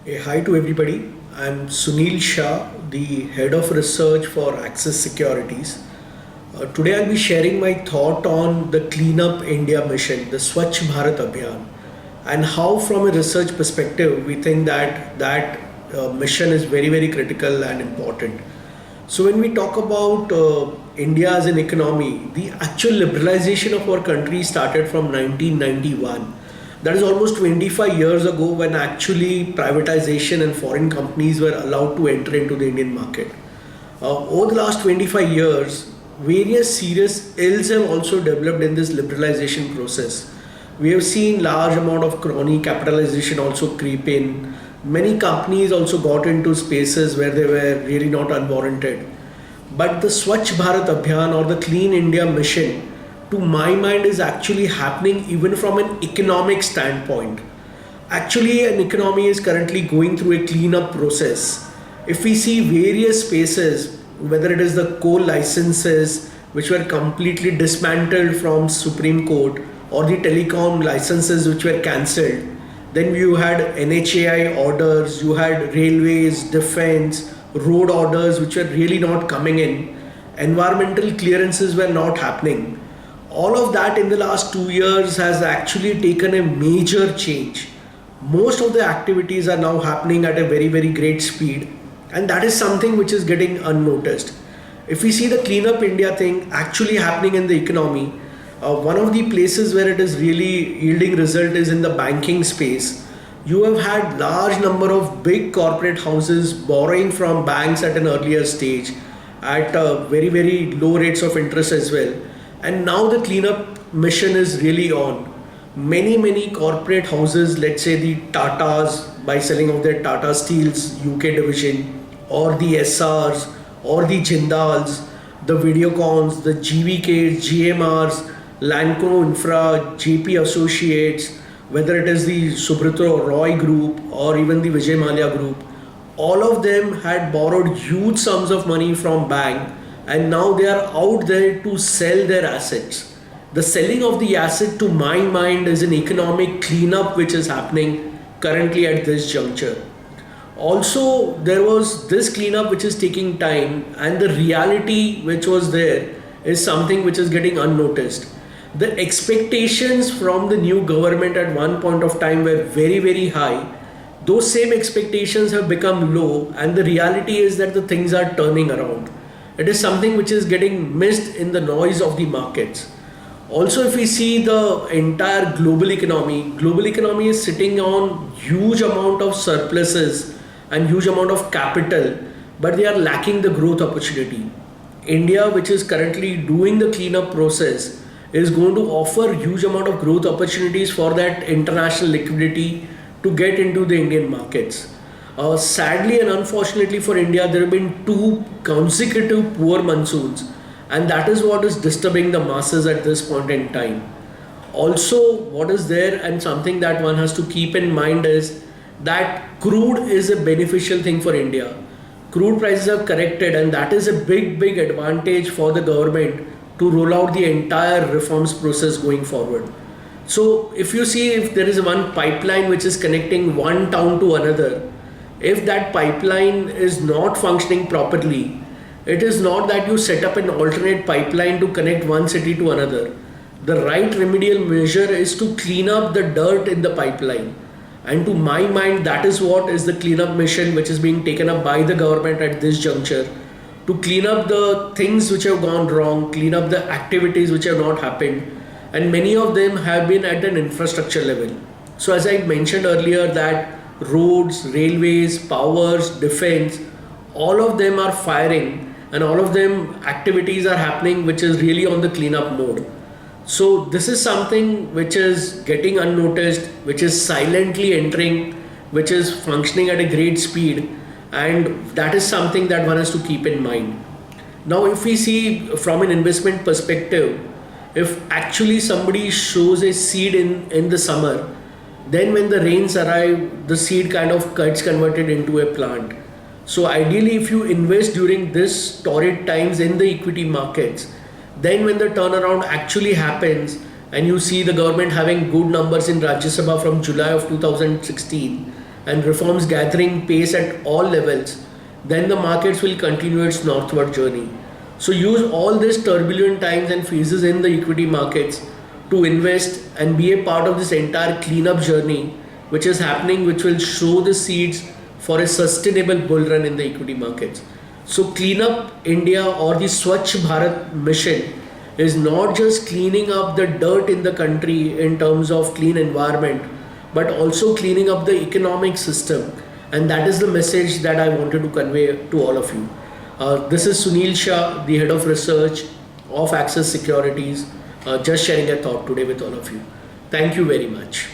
Hi to everybody. I'm Sunil Shah, the head of research for Access Securities. Today I'll be sharing my thought on the Clean Up India mission, the Swachh Bharat Abhiyan, and how, from a research perspective, we think that mission is very critical and important. So when we talk about India as an economy, the actual liberalization of our country started from 1991. That is almost 25 years ago when actually privatization and foreign companies were allowed to enter into the Indian market. Over the last 25 years, various serious ills have also developed in this liberalization process. We have seen large amount of crony capitalization also creep in. Many companies also got into spaces where they were really not unwarranted. But the Swachh Bharat Abhiyan or the Clean India mission, to my mind, is actually happening even from an economic standpoint. Actually, an economy is currently going through a cleanup process. If we see various spaces, whether it is the coal licenses which were completely dismantled from Supreme Court or the telecom licenses which were cancelled, then you had NHAI orders, you had railways, defense, road orders which were really not coming in, environmental clearances were not happening. All of that in the last 2 years has actually taken a major change. Most of the activities are now happening at a very great speed, and that is something which is getting unnoticed. If we see the Clean Up India thing actually happening in the economy, one of the places where it is really yielding result is in the banking space. You have had large number of big corporate houses borrowing from banks at an earlier stage at very low rates of interest as well, and now the cleanup mission is really on. Many corporate houses, let's say the Tatas, by selling of their Tata Steel's UK division, or the SRs, or the Jindals, the Videocons, the GVKs, GMRs, Lanco Infra, JP Associates, whether it is the Subrata Roy Group or even the Vijay Mallya Group, all of them had borrowed huge sums of money from bank, and now they are out there to sell their assets. The selling of the asset, to my mind, is an economic cleanup which is happening currently at this juncture. Also, there was this cleanup which is taking time, and the reality which was there is something which is getting unnoticed. The expectations from the new government at one point of time were very high. Those same expectations have become low, and the reality is that the things are turning around. It is something which is getting missed in the noise of the markets. Also, if we see the entire global economy is sitting on huge amount of surpluses and huge amount of capital, but they are lacking the growth opportunity. India, which is currently doing the cleanup process, is going to offer huge amount of growth opportunities for that international liquidity to get into the Indian markets. Sadly and unfortunately for India, there have been two consecutive poor monsoons, and that is what is disturbing the masses at this point in time. Also, what is there and something that one has to keep in mind is that crude is a beneficial thing for India. Crude prices have corrected, and that is a big advantage for the government to roll out the entire reforms process going forward. So, if you see, if there is one pipeline which is connecting one town to another, if that pipeline is not functioning properly, it is not that you set up an alternate pipeline to connect one city to another. The right remedial measure is to clean up the dirt in the pipeline. And to my mind, that is what is the cleanup mission which is being taken up by the government at this juncture, to clean up the things which have gone wrong, clean up the activities which have not happened, and many of them have been at an infrastructure level. So as I mentioned earlier, that roads, railways, powers, defense, all of them are firing, and all of them activities are happening which is really on the cleanup mode. So this is something which is getting unnoticed, which is silently entering, which is functioning at a great speed, and that is something that one has to keep in mind. Now, if we see from an investment perspective, if actually somebody shows a seed in the summer, then when the rains arrive, the seed kind of gets converted into a plant. So ideally, if you invest during this torrid times in the equity markets, then when the turnaround actually happens and you see the government having good numbers in Rajya Sabha from July of 2016, and reforms gathering pace at all levels, then the markets will continue its northward journey. So use all these turbulent times and phases in the equity markets to invest and be a part of this entire cleanup journey which is happening, which will sow the seeds for a sustainable bull run in the equity markets. So Clean Up India or the Swachh Bharat mission is not just cleaning up the dirt in the country in terms of clean environment, but also cleaning up the economic system. And that is the message that I wanted to convey to all of you. This is Sunil Shah, the head of research of Access Securities, just sharing a thought today with all of you. Thank you very much.